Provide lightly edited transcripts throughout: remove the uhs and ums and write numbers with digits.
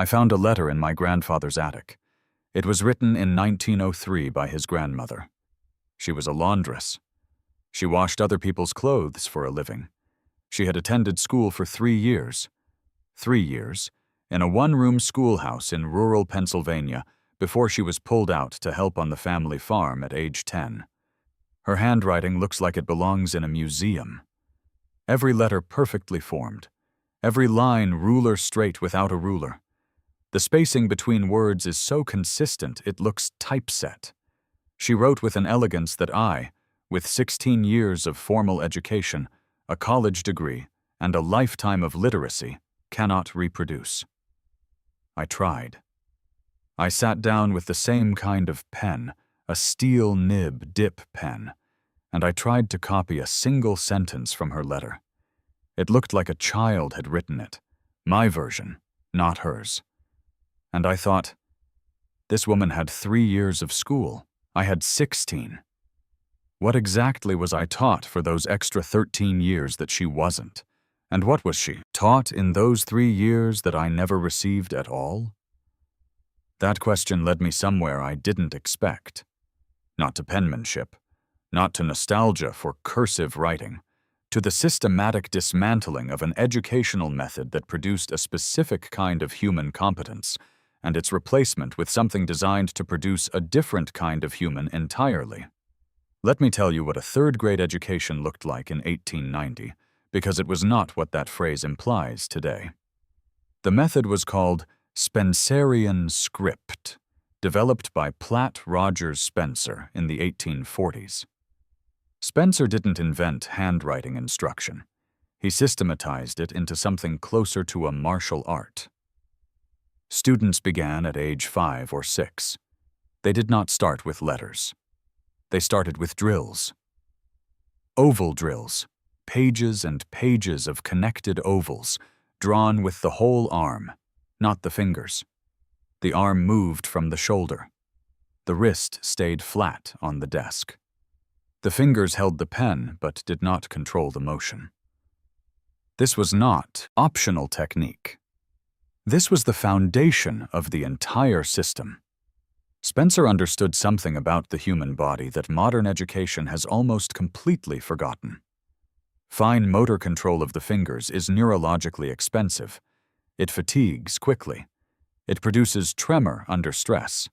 I found a letter in my grandfather's attic. It was written in 1903 by his grandmother. She was a laundress. She washed other people's clothes for a living. She had attended school for 3 years. 3 years, in a one-room schoolhouse in rural Pennsylvania before she was pulled out to help on the family farm at age 10. Her handwriting looks like it belongs in a museum. Every letter perfectly formed. Every line ruler straight without a ruler. The spacing between words is so consistent it looks typeset. She wrote with an elegance that I, with 16 years of formal education, a college degree, and a lifetime of literacy, cannot reproduce. I tried. I sat down with the same kind of pen, a steel nib dip pen, and I tried to copy a single sentence from her letter. It looked like a child had written it, my version, not hers. And I thought, this woman had 3 years of school. I had 16. What exactly was I taught for those extra 13 years that she wasn't? And what was she taught in those 3 years that I never received at all? That question led me somewhere I didn't expect. Not to penmanship, not to nostalgia for cursive writing, to the systematic dismantling of an educational method that produced a specific kind of human competence, and its replacement with something designed to produce a different kind of human entirely. Let me tell you what a third-grade education looked like in 1890, because it was not what that phrase implies today. The method was called Spencerian script, developed by Platt Rogers Spencer in the 1840s. Spencer didn't invent handwriting instruction. He systematized it into something closer to a martial art. Students began at age 5 or 6. They did not start with letters. They started with drills. Oval drills, pages and pages of connected ovals, drawn with the whole arm, not the fingers. The arm moved from the shoulder. The wrist stayed flat on the desk. The fingers held the pen but did not control the motion. This was not optional technique. This was the foundation of the entire system. Spencer understood something about the human body that modern education has almost completely forgotten. Fine motor control of the fingers is neurologically expensive. It fatigues quickly. It produces tremor under stress.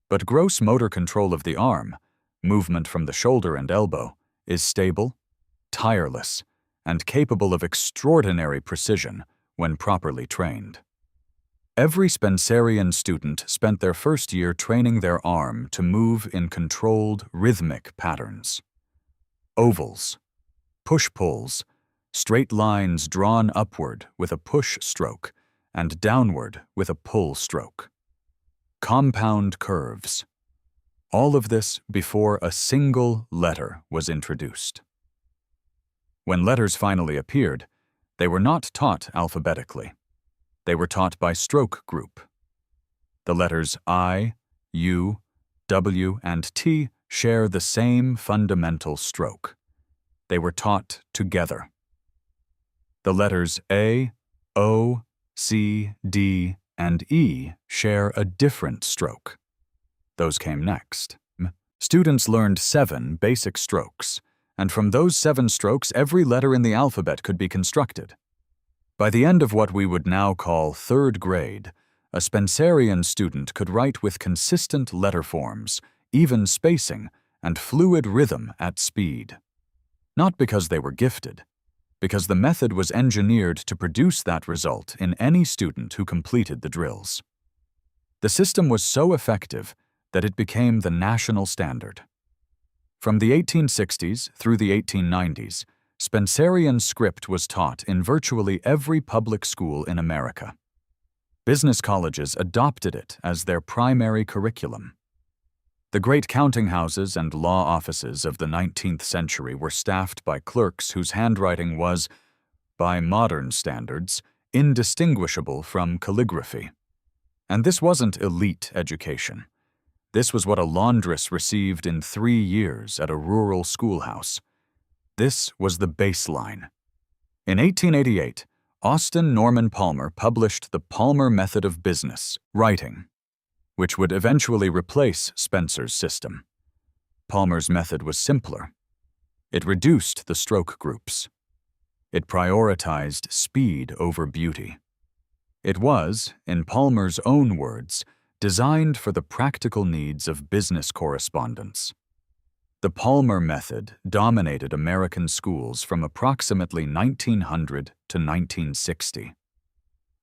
But gross motor control of the arm, movement from the shoulder and elbow, is stable, tireless, and capable of extraordinary precision when properly trained. Every Spencerian student spent their first year training their arm to move in controlled, rhythmic patterns. Ovals, push-pulls, straight lines drawn upward with a push stroke and downward with a pull stroke. Compound curves. All of this before a single letter was introduced. When letters finally appeared, they were not taught alphabetically. They were taught by stroke group. The letters I, U, W, and T share the same fundamental stroke. They were taught together. The letters A, O, C, D, and E share a different stroke. Those came next. Students learned 7 basic strokes, and from those 7 strokes, every letter in the alphabet could be constructed. By the end of what we would now call 3rd grade, a Spencerian student could write with consistent letter forms, even spacing, and fluid rhythm at speed. Not because they were gifted, because the method was engineered to produce that result in any student who completed the drills. The system was so effective that it became the national standard. From the 1860s through the 1890s, Spencerian script was taught in virtually every public school in America. Business colleges adopted it as their primary curriculum. The great counting houses and law offices of the 19th century were staffed by clerks whose handwriting was, by modern standards, indistinguishable from calligraphy. And this wasn't elite education. This was what a laundress received in 3 years at a rural schoolhouse. This was the baseline. In 1888, Austin Norman Palmer published the Palmer Method of Business, Writing, which would eventually replace Spencer's system. Palmer's method was simpler. It reduced the stroke groups. It prioritized speed over beauty. It was, in Palmer's own words, designed for the practical needs of business correspondence. The Palmer method dominated American schools from approximately 1900 to 1960.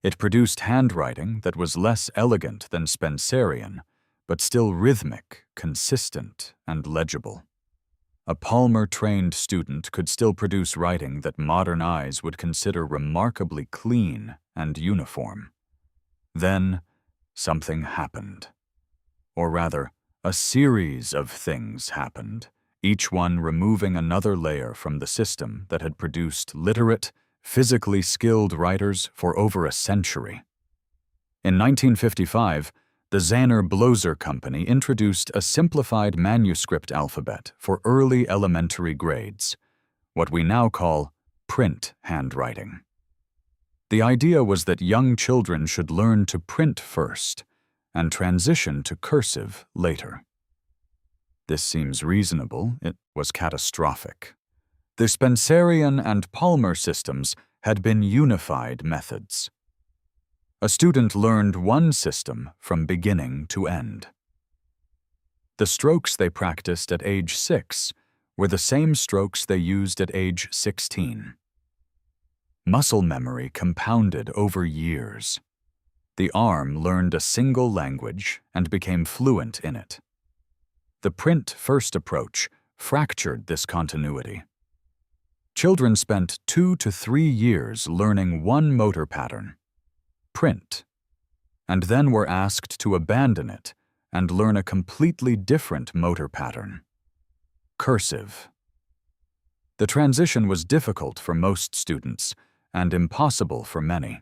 It produced handwriting that was less elegant than Spencerian, but still rhythmic, consistent, and legible. A Palmer-trained student could still produce writing that modern eyes would consider remarkably clean and uniform. Then, something happened. Or rather, a series of things happened, each one removing another layer from the system that had produced literate, physically skilled writers for over a century. In 1955, the Zanner-Bloser Company introduced a simplified manuscript alphabet for early elementary grades, what we now call print handwriting. The idea was that young children should learn to print first and transition to cursive later. This seems reasonable. It was catastrophic. The Spencerian and Palmer systems had been unified methods. A student learned one system from beginning to end. The strokes they practiced at age 6 were the same strokes they used at age 16. Muscle memory compounded over years. The arm learned a single language and became fluent in it. The print-first approach fractured this continuity. Children spent 2 to 3 years learning one motor pattern, print, and then were asked to abandon it and learn a completely different motor pattern, cursive. The transition was difficult for most students and impossible for many.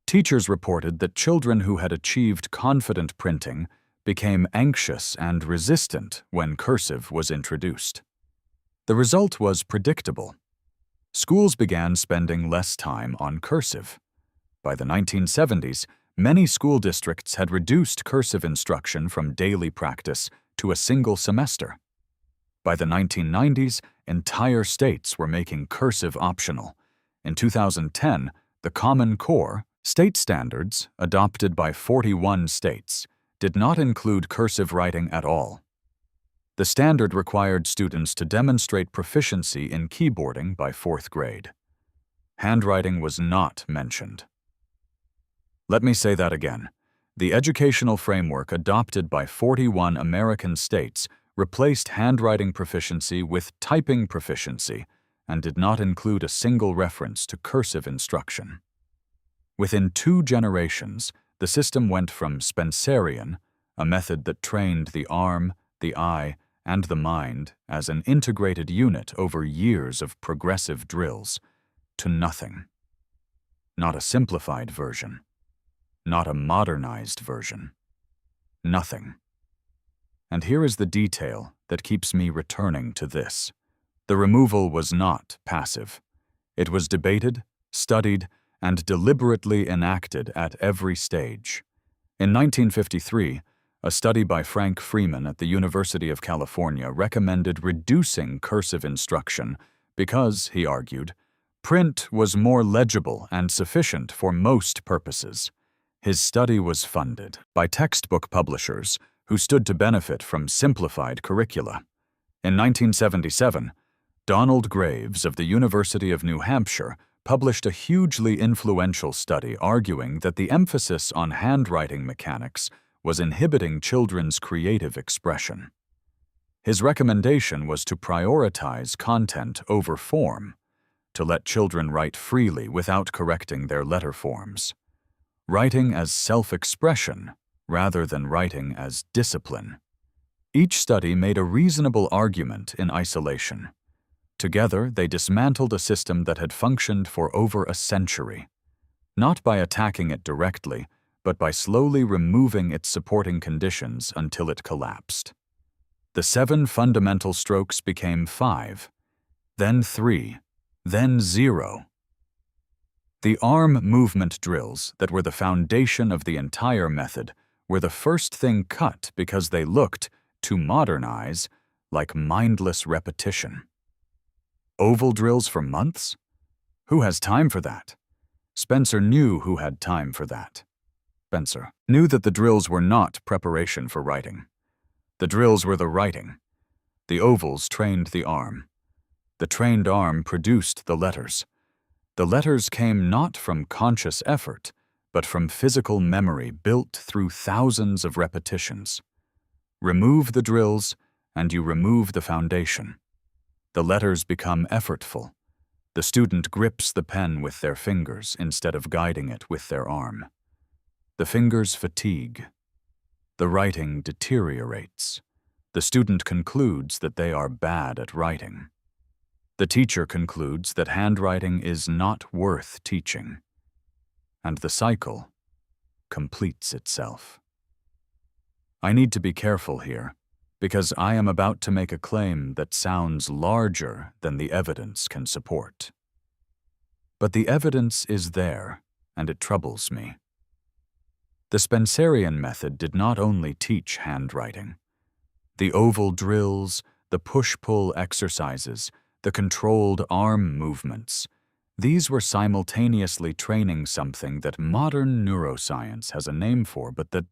Teachers reported that children who had achieved confident printing became anxious and resistant when cursive was introduced. The result was predictable. Schools began spending less time on cursive. By the 1970s, many school districts had reduced cursive instruction from daily practice to a single semester. By the 1990s, entire states were making cursive optional. In 2010, the Common Core, state standards, adopted by 41 states, did not include cursive writing at all. The standard required students to demonstrate proficiency in keyboarding by 4th grade. Handwriting was not mentioned. Let me say that again. The educational framework adopted by 41 American states replaced handwriting proficiency with typing proficiency and did not include a single reference to cursive instruction. Within 2 generations, the system went from Spencerian, a method that trained the arm, the eye, and the mind as an integrated unit over years of progressive drills, to nothing. Not a simplified version. Not a modernized version. Nothing. And here is the detail that keeps me returning to this. The removal was not passive. It was debated, studied, and deliberately enacted at every stage. In 1953, a study by Frank Freeman at the University of California recommended reducing cursive instruction because, he argued, print was more legible and sufficient for most purposes. His study was funded by textbook publishers who stood to benefit from simplified curricula. In 1977, Donald Graves of the University of New Hampshire published a hugely influential study arguing that the emphasis on handwriting mechanics was inhibiting children's creative expression. His recommendation was to prioritize content over form, to let children write freely without correcting their letter forms. Writing as self-expression rather than writing as discipline. Each study made a reasonable argument in isolation. Together, they dismantled a system that had functioned for over a century, not by attacking it directly, but by slowly removing its supporting conditions until it collapsed. The 7 fundamental strokes became 5, then 3, then 0. The arm movement drills that were the foundation of the entire method were the first thing cut because they looked, to modern eyes, like mindless repetition. Oval drills for months? Who has time for that? Spencer knew who had time for that. Spencer knew that the drills were not preparation for writing. The drills were the writing. The ovals trained the arm. The trained arm produced the letters. The letters came not from conscious effort, but from physical memory built through thousands of repetitions. Remove the drills, and you remove the foundation. The letters become effortful. The student grips the pen with their fingers instead of guiding it with their arm. The fingers fatigue. The writing deteriorates. The student concludes that they are bad at writing. The teacher concludes that handwriting is not worth teaching. And the cycle completes itself. I need to be careful here, because I am about to make a claim that sounds larger than the evidence can support. But the evidence is there, and it troubles me. The Spencerian method did not only teach handwriting. The oval drills, the push-pull exercises, the controlled arm movements, these were simultaneously training something that modern neuroscience has a name for, but that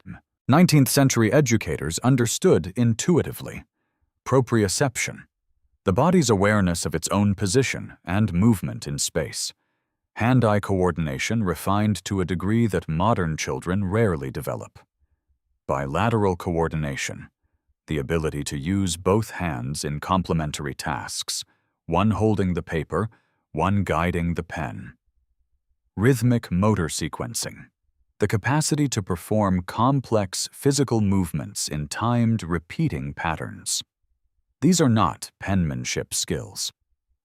19th century educators understood intuitively: proprioception, the body's awareness of its own position and movement in space. Hand-eye coordination refined to a degree that modern children rarely develop. Bilateral coordination, the ability to use both hands in complementary tasks, one holding the paper, one guiding the pen. Rhythmic motor sequencing, the capacity to perform complex physical movements in timed, repeating patterns. These are not penmanship skills.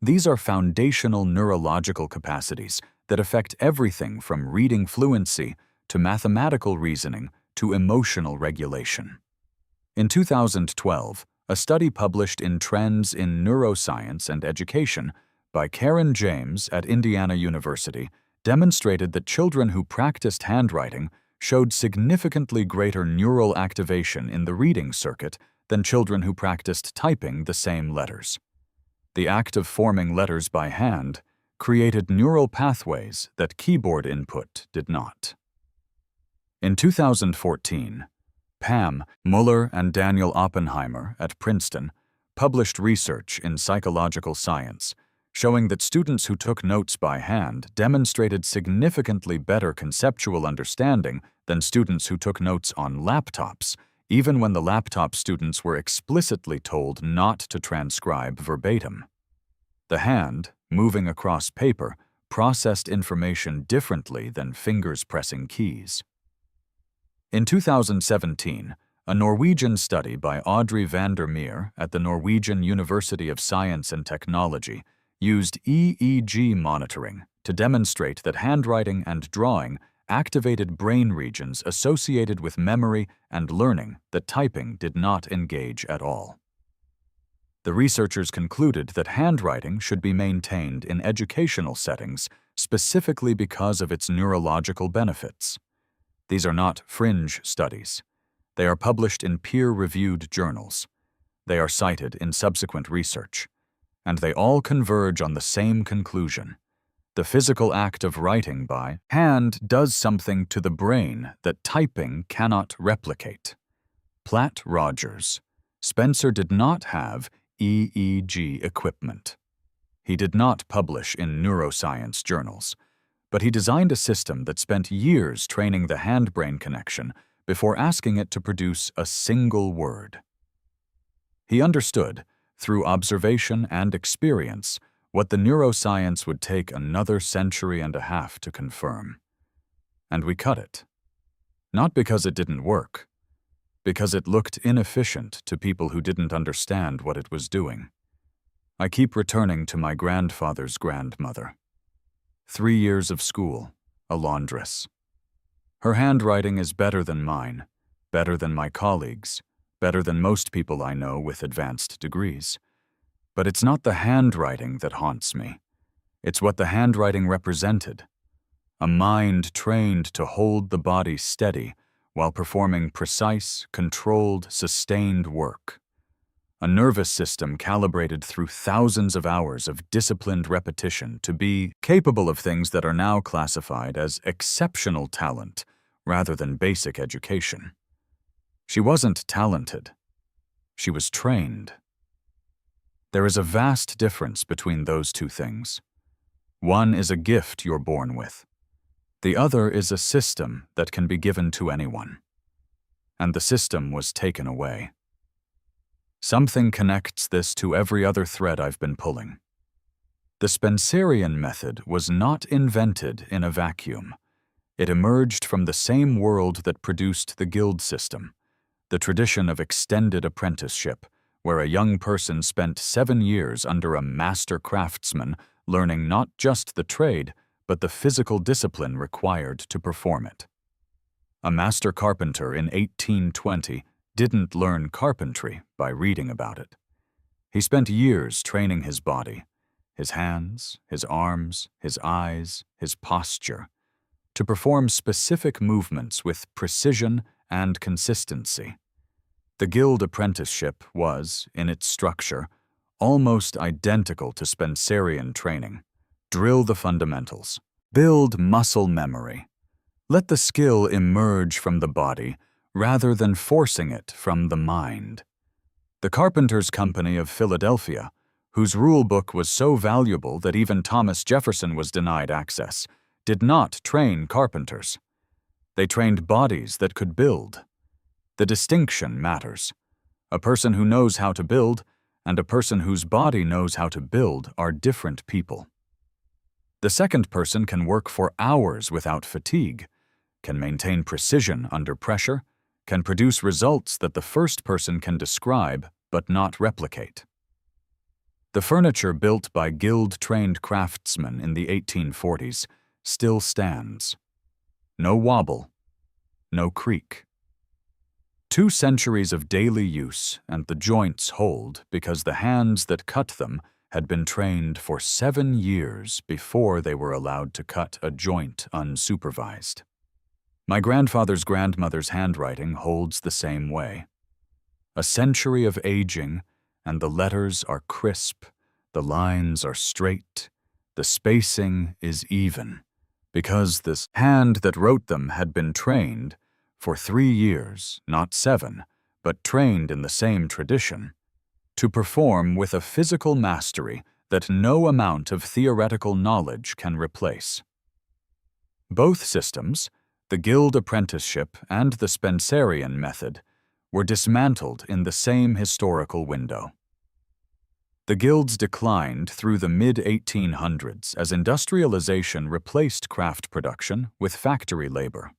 These are foundational neurological capacities that affect everything from reading fluency to mathematical reasoning to emotional regulation. In 2012, a study published in Trends in Neuroscience and Education by Karen James at Indiana University demonstrated that children who practiced handwriting showed significantly greater neural activation in the reading circuit than children who practiced typing the same letters. The act of forming letters by hand created neural pathways that keyboard input did not. In 2014, Pam Muller and Daniel Oppenheimer at Princeton published research in Psychological Science showing that students who took notes by hand demonstrated significantly better conceptual understanding than students who took notes on laptops, even when the laptop students were explicitly told not to transcribe verbatim. The hand, moving across paper, processed information differently than fingers pressing keys. In 2017, a Norwegian study by Audrey van der Meer at the Norwegian University of Science and Technology used EEG monitoring to demonstrate that handwriting and drawing activated brain regions associated with memory and learning that typing did not engage at all. The researchers concluded that handwriting should be maintained in educational settings specifically because of its neurological benefits. These are not fringe studies. They are published in peer-reviewed journals. They are cited in subsequent research. And they all converge on the same conclusion. The physical act of writing by hand does something to the brain that typing cannot replicate. Platt Rogers. Spencer did not have EEG equipment. He did not publish in neuroscience journals, but he designed a system that spent years training the hand-brain connection before asking it to produce a single word. He understood, through observation and experience, what the neuroscience would take another century and a half to confirm. And we cut it. Not because it didn't work, because it looked inefficient to people who didn't understand what it was doing. I keep returning to my grandfather's grandmother. 3 years of school, a laundress. Her handwriting is better than mine, better than my colleagues', better than most people I know with advanced degrees. But it's not the handwriting that haunts me. It's what the handwriting represented. a mind trained to hold the body steady while performing precise, controlled, sustained work. A nervous system calibrated through thousands of hours of disciplined repetition to be capable of things that are now classified as exceptional talent rather than basic education. She wasn't talented. She was trained. There is a vast difference between those two things. One is a gift you're born with. The other is a system that can be given to anyone. And the system was taken away. Something connects this to every other thread I've been pulling. The Spencerian method was not invented in a vacuum. It emerged from the same world that produced the guild system, the tradition of extended apprenticeship, where a young person spent 7 years under a master craftsman learning not just the trade, but the physical discipline required to perform it. A master carpenter in 1820 didn't learn carpentry by reading about it. He spent years training his body, his hands, his arms, his eyes, his posture, to perform specific movements with precision and consistency. The guild apprenticeship was, in its structure, almost identical to Spencerian training. Drill the fundamentals. Build muscle memory. Let the skill emerge from the body rather than forcing it from the mind. The Carpenters' Company of Philadelphia, whose rule book was so valuable that even Thomas Jefferson was denied access, did not train carpenters. They trained bodies that could build. The distinction matters. A person who knows how to build and a person whose body knows how to build are different people. The second person can work for hours without fatigue, can maintain precision under pressure, can produce results that the first person can describe but not replicate. The furniture built by guild-trained craftsmen in the 1840s still stands. No wobble, no creak. 2 centuries of daily use and the joints hold because the hands that cut them had been trained for 7 years before they were allowed to cut a joint unsupervised. My grandfather's grandmother's handwriting holds the same way. A century of aging, and the letters are crisp, the lines are straight, the spacing is even, because this hand that wrote them had been trained for 3 years, not 7, but trained in the same tradition, to perform with a physical mastery that no amount of theoretical knowledge can replace. Both systems, the guild apprenticeship and the Spencerian method, were dismantled in the same historical window. The guilds declined through the mid-1800s as industrialization replaced craft production with factory labor.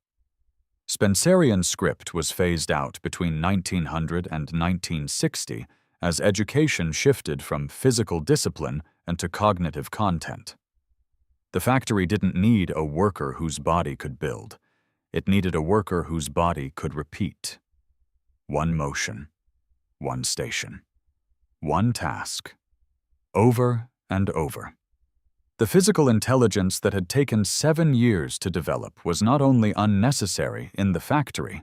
Spencerian script was phased out between 1900 and 1960 as education shifted from physical discipline and to cognitive content. The factory didn't need a worker whose body could build. It needed a worker whose body could repeat. One motion, one station, one task, over and over. The physical intelligence that had taken 7 years to develop was not only unnecessary in the factory,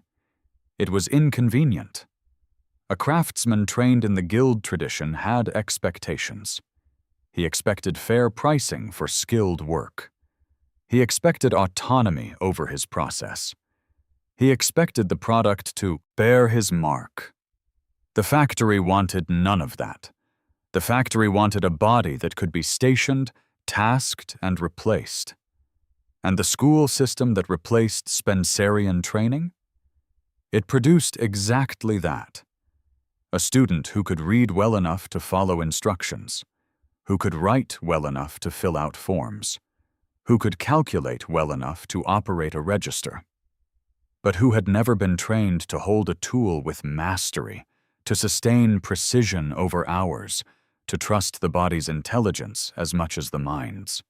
it was inconvenient. A craftsman trained in the guild tradition had expectations. He expected fair pricing for skilled work. He expected autonomy over his process. He expected the product to bear his mark. The factory wanted none of that. The factory wanted a body that could be stationed, tasked, and replaced. And the school system that replaced Spencerian training? It produced exactly that. A student who could read well enough to follow instructions, who could write well enough to fill out forms, who could calculate well enough to operate a register, but who had never been trained to hold a tool with mastery, to sustain precision over hours, to trust the body's intelligence as much as the mind's.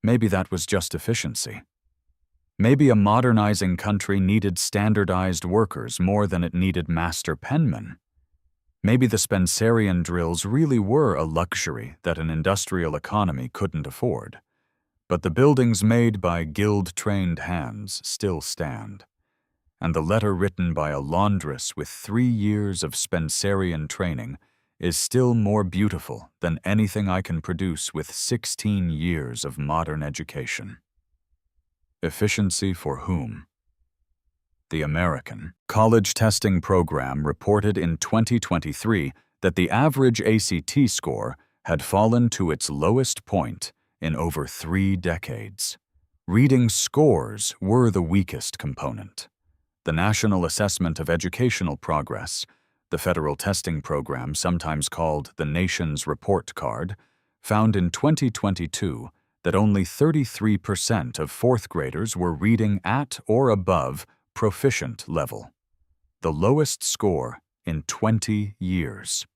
Maybe that was just efficiency. Maybe a modernizing country needed standardized workers more than it needed master penmen. Maybe the Spencerian drills really were a luxury that an industrial economy couldn't afford. But the buildings made by guild-trained hands still stand, and the letter written by a laundress with 3 years of Spencerian training is still more beautiful than anything I can produce with 16 years of modern education. Efficiency for whom? The American College Testing Program reported in 2023 that the average ACT score had fallen to its lowest point in over 3 decades. Reading scores were the weakest component. The National Assessment of Educational Progress, the federal testing program sometimes called the nation's report card, found in 2022 that only 33% of 4th graders were reading at or above proficient level, the lowest score in 20 years.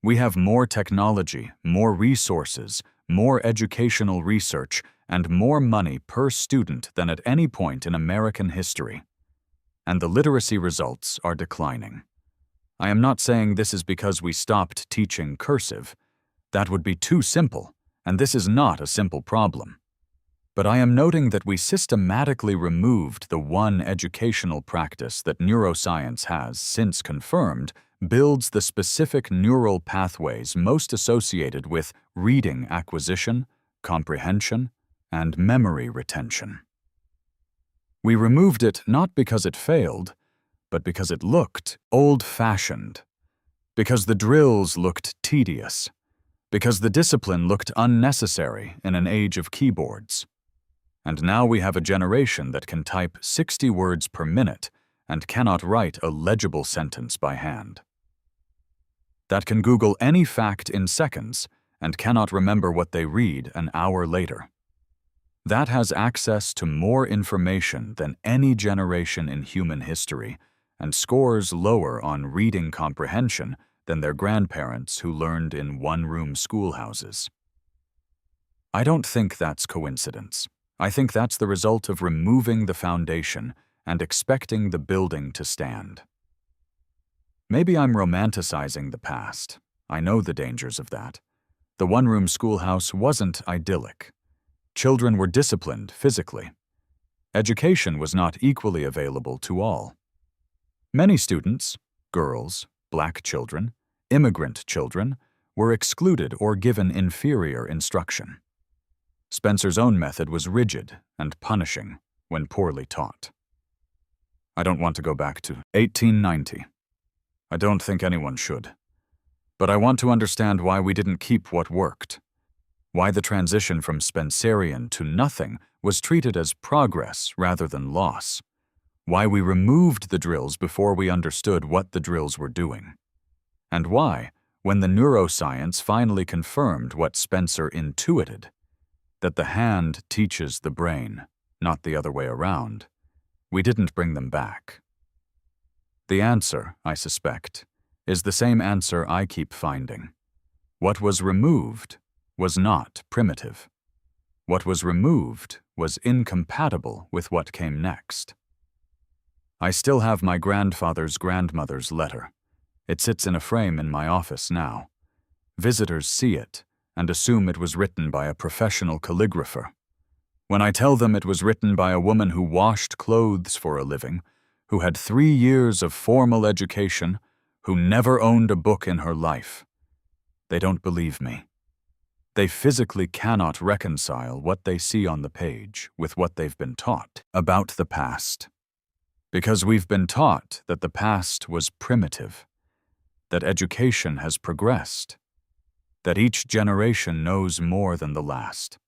We have more technology, more resources, more educational research, and more money per student than at any point in American history. And the literacy results are declining. I am not saying this is because we stopped teaching cursive. That would be too simple, and this is not a simple problem. But I am noting that we systematically removed the one educational practice that neuroscience has since confirmed builds the specific neural pathways most associated with reading acquisition, comprehension, and memory retention. We removed it not because it failed, but because it looked old-fashioned, because the drills looked tedious, because the discipline looked unnecessary in an age of keyboards. And now we have a generation that can type 60 words per minute and cannot write a legible sentence by hand. That can Google any fact in seconds and cannot remember what they read an hour later. That has access to more information than any generation in human history and scores lower on reading comprehension than their grandparents who learned in one-room schoolhouses. I don't think that's coincidence. I think that's the result of removing the foundation and expecting the building to stand. Maybe I'm romanticizing the past. I know the dangers of that. The one-room schoolhouse wasn't idyllic. Children were disciplined physically. Education was not equally available to all. Many students, girls, black children, immigrant children, were excluded or given inferior instruction. Spencer's own method was rigid and punishing when poorly taught. I don't want to go back to 1890. I don't think anyone should. But I want to understand why we didn't keep what worked. Why the transition from Spencerian to nothing was treated as progress rather than loss. Why we removed the drills before we understood what the drills were doing. And why, when the neuroscience finally confirmed what Spencer intuited, that the hand teaches the brain, not the other way around, we didn't bring them back. The answer, I suspect, is the same answer I keep finding. What was removed was not primitive. What was removed was incompatible with what came next. I still have my grandfather's grandmother's letter. It sits in a frame in my office now. Visitors see it and assume it was written by a professional calligrapher. When I tell them it was written by a woman who washed clothes for a living, who had 3 years of formal education, who never owned a book in her life, they don't believe me. They physically cannot reconcile what they see on the page with what they've been taught about the past. Because we've been taught that the past was primitive, that education has progressed, that each generation knows more than the last.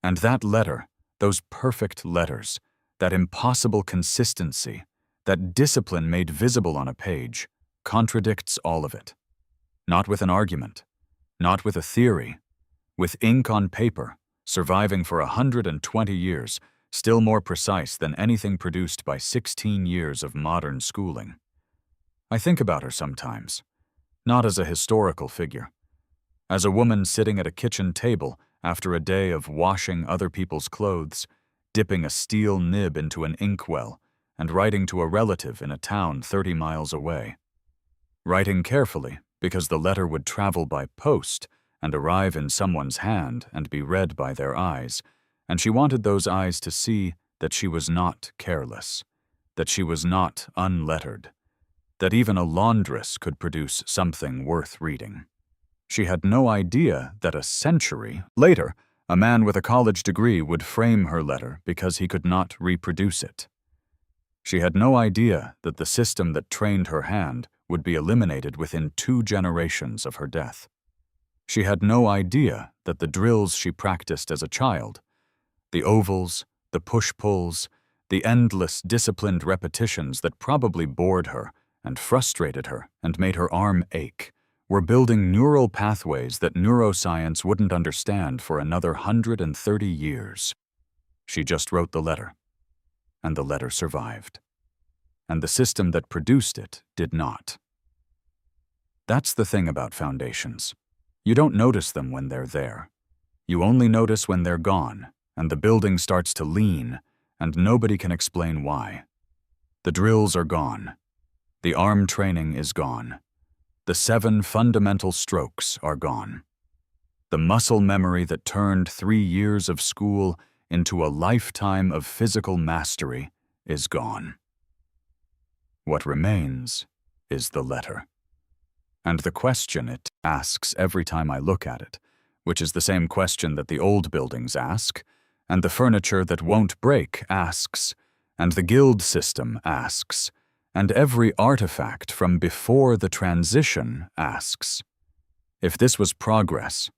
And that letter, those perfect letters, that impossible consistency, that discipline made visible on a page, contradicts all of it. Not with an argument, not with a theory, with ink on paper, surviving for 120 years, still more precise than anything produced by 16 years of modern schooling. I think about her sometimes, not as a historical figure, as a woman sitting at a kitchen table after a day of washing other people's clothes, dipping a steel nib into an inkwell, and writing to a relative in a town 30 miles away. Writing carefully because the letter would travel by post and arrive in someone's hand and be read by their eyes, and she wanted those eyes to see that she was not careless, that she was not unlettered, that even a laundress could produce something worth reading. She had no idea that a century later, a man with a college degree would frame her letter because he could not reproduce it. She had no idea that the system that trained her hand would be eliminated within 2 generations of her death. She had no idea that the drills she practiced as a child, the ovals, the push-pulls, the endless disciplined repetitions that probably bored her and frustrated her and made her arm ache, were building neural pathways that neuroscience wouldn't understand for another 130 years. She just wrote the letter, and the letter survived. And the system that produced it did not. That's the thing about foundations. You don't notice them when they're there. You only notice when they're gone, and the building starts to lean, and nobody can explain why. The drills are gone. The arm training is gone. The 7 fundamental strokes are gone. The muscle memory that turned 3 years of school into a lifetime of physical mastery is gone. What remains is the letter. And the question it asks every time I look at it, which is the same question that the old buildings ask, and the furniture that won't break asks, and the guild system asks, and every artifact from before the transition asks. If this was progress,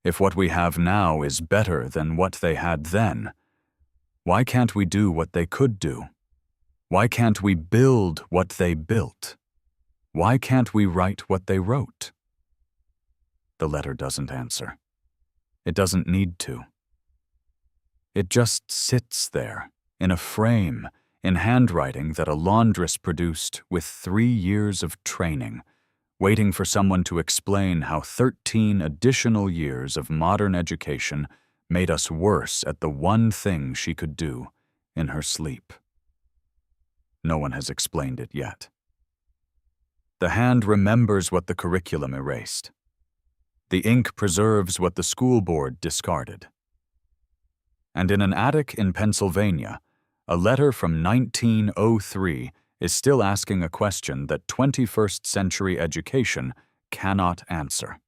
if what we have now is better than what they had then, why can't we do what they could do? Why can't we build what they built? Why can't we write what they wrote? The letter doesn't answer. It doesn't need to. It just sits there, in a frame, in handwriting that a laundress produced with 3 years of training, waiting for someone to explain how 13 additional years of modern education made us worse at the one thing she could do in her sleep. No one has explained it yet. The hand remembers what the curriculum erased. The ink preserves what the school board discarded. And in an attic in Pennsylvania, a letter from 1903 is still asking a question that 21st century education cannot answer.